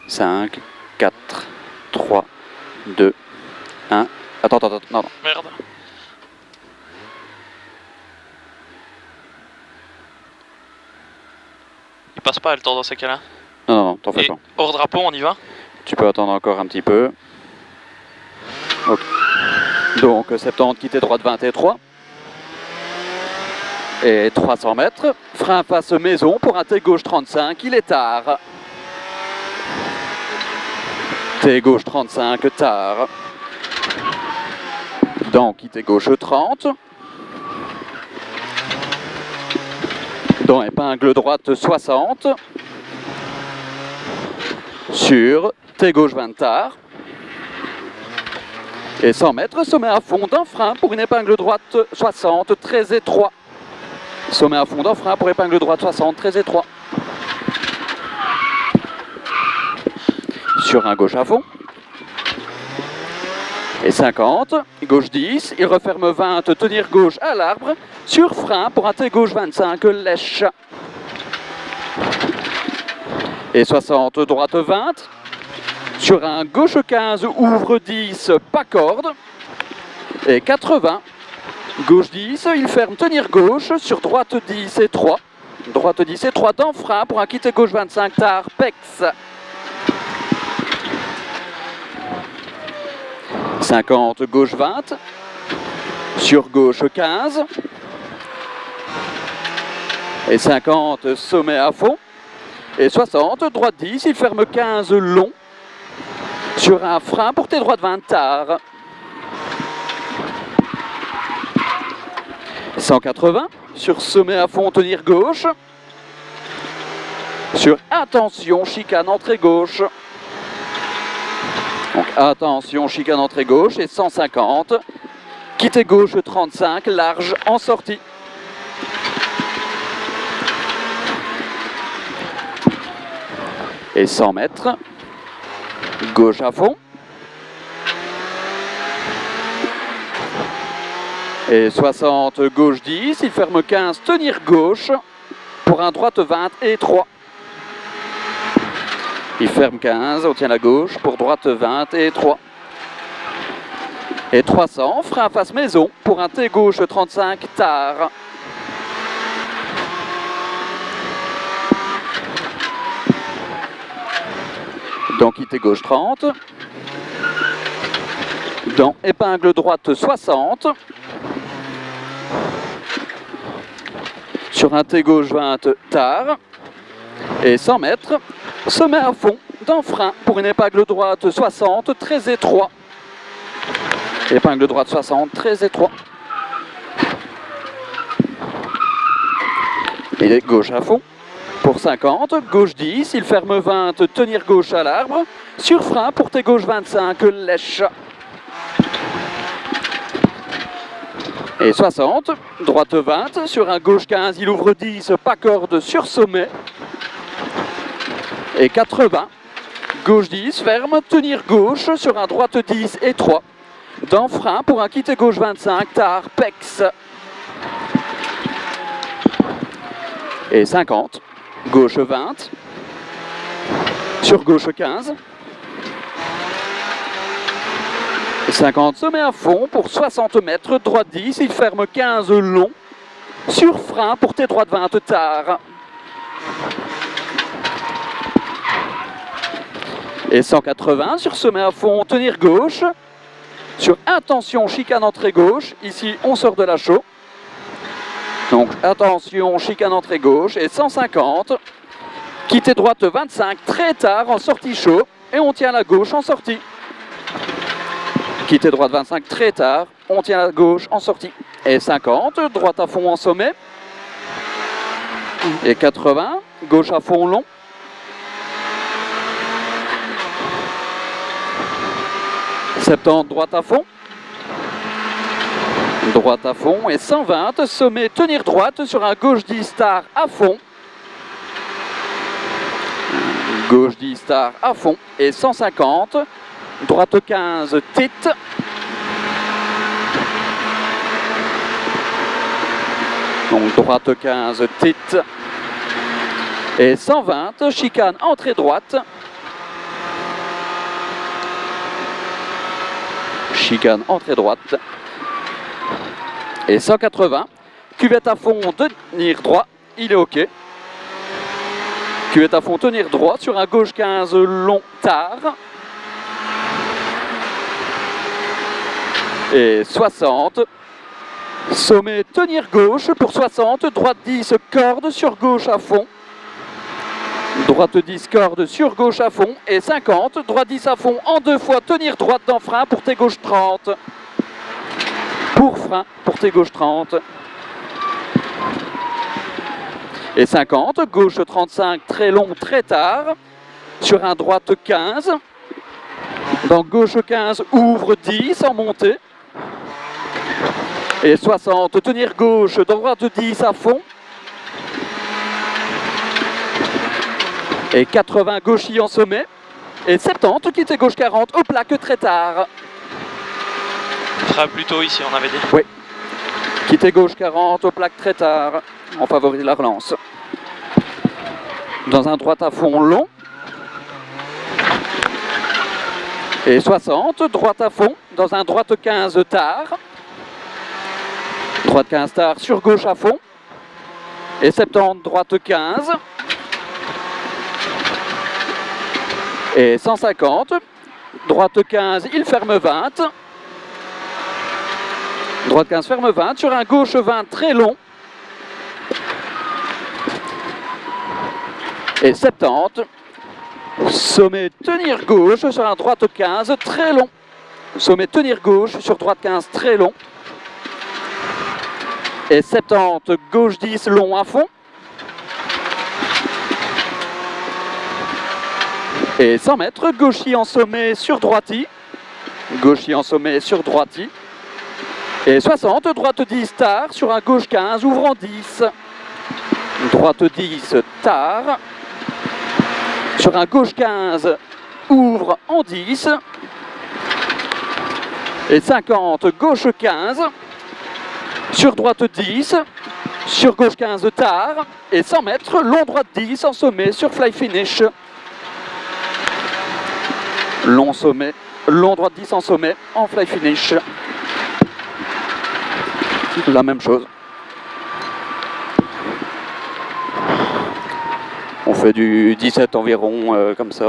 5, 4, 3, 2, 1. Attends, non. Merde. Il passe pas le temps dans ces cas-là. Non, t'en fais pas. Hors drapeau, on y va? Tu peux attendre encore un petit peu. Okay. Donc 70, quitter droite 23. Et 300 mètres. Frein face maison pour un T gauche 35, il est tard. T gauche 35, tard. Dans quitter gauche 30. Dans épingle droite 60. Sur T gauche 20 tard. Et 100 mètres, sommet à fond d'un frein pour une épingle droite 60, très étroit. Sommet à fond d'un frein pour épingle droite 60, très étroit. Sur un gauche à fond. Et 50, gauche 10, il referme 20, tenir gauche à l'arbre. Sur frein pour un T gauche 25, lèche. Et 60, droite 20. Sur un gauche 15, ouvre 10, pas corde. Et 80, gauche 10, il ferme tenir gauche. Sur droite 10 et 3. Droite 10 et 3 dans frein pour un quitter gauche 25, tard, pex. 50, gauche 20. Sur gauche 15. Et 50, sommet à fond. Et 60, droite 10, il ferme 15, long. Sur un frein pour tes droites 20 tard. 180, sur sommet à fond, tenir gauche. Sur attention, chicane, entrée gauche. Donc attention, chicane, entrée gauche. Et 150, quitter gauche 35, large en sortie. Et 100 mètres. Gauche à fond. Et 60, gauche 10, il ferme 15, tenir gauche pour un droite 20 et 3. Il ferme 15, on tient la gauche pour droite 20 et 3. Et 300, frein face maison pour un T gauche 35, tard. Dans quitter gauche 30. Dans épingle droite 60. Sur un T gauche 20, tard. Et 100 mètres, sommet à fond, dans frein pour une épingle droite 60, très étroit. Épingle droite 60, très étroit. Et gauche à fond. Pour 50, gauche 10, il ferme 20, tenir gauche à l'arbre. Sur frein pour tes gauche 25, lèche. Et 60, droite 20, sur un gauche 15, il ouvre 10, pas corde sur sommet. Et 80, gauche 10, ferme, tenir gauche, sur un droite 10 et 3. Dans frein pour un quitter gauche 25, tard, pex. Et 50. Gauche 20, sur gauche 15, et 50, sommet à fond pour 60 mètres, droite 10, il ferme 15 long, sur frein pour tes droites 20 tard. Et 180, sur sommet à fond, tenir gauche, sur intention, chicane entrée gauche, ici on sort de la chaux. Donc attention, chicane entrée gauche et 150. Quitter droite 25 très tard en sortie chaud et on tient la gauche en sortie. Quitter droite 25 très tard, on tient la gauche en sortie. Et 50, droite à fond en sommet. Et 80, gauche à fond long. « 70, droite à fond. Droite à fond et 120, sommet, tenir droite sur un gauche 10 tard à fond. Gauche 10 tard à fond et 150, droite 15 tite. Donc droite 15 tite et 120, chicane entrée droite. chicane entrée droite. Et 180. Cuvette à fond, tenir droit, il est OK. Cuvette à fond, tenir droit sur un gauche 15 long tard. Et 60. Sommet, tenir gauche pour 60. Droite 10, corde sur gauche à fond. Droite 10, corde sur gauche à fond. Et 50. Droite 10 à fond en 2 fois, tenir droite dans frein pour tes gauche 30. Pour frein pour tes gauche 30. Et 50, gauche 35, très long, très tard, sur un droite 15. Dans gauche 15, ouvre 10 en montée. Et 60, tenir gauche, droite 10 à fond. Et 80, gauchis en sommet. Et 70, quitter gauche 40, aux plaques très tard. Frein plutôt ici, on avait dit. Oui. Quitter gauche 40, aux plaques très tard. On favorise la relance. Dans un droite à fond long. Et 60, droite à fond. Dans un droite 15 tard. Droite 15 tard sur gauche à fond. Et 70, droite 15. Et 150. Droite 15, il ferme 20. Droite 15 ferme 20. Sur un gauche 20 très long. Et 70, sommet tenir gauche sur un droite 15 très long. Sommet tenir gauche sur droite 15 très long. Et 70, gauche 10 long à fond. Et 100 mètres, gauchis en sommet sur droiti. Gauchis en sommet sur droiti. Et 60, droite 10 tard sur un gauche 15 ouvrant 10. Droite 10 tard. Sur un gauche 15, ouvre en 10. Et 50, gauche 15. Sur droite 10. Sur gauche 15 tard. Et 100 mètres, long droite 10 en sommet sur fly finish. Long sommet, long droite 10 en sommet en fly finish. La même chose. On fait du 17 environ, comme ça,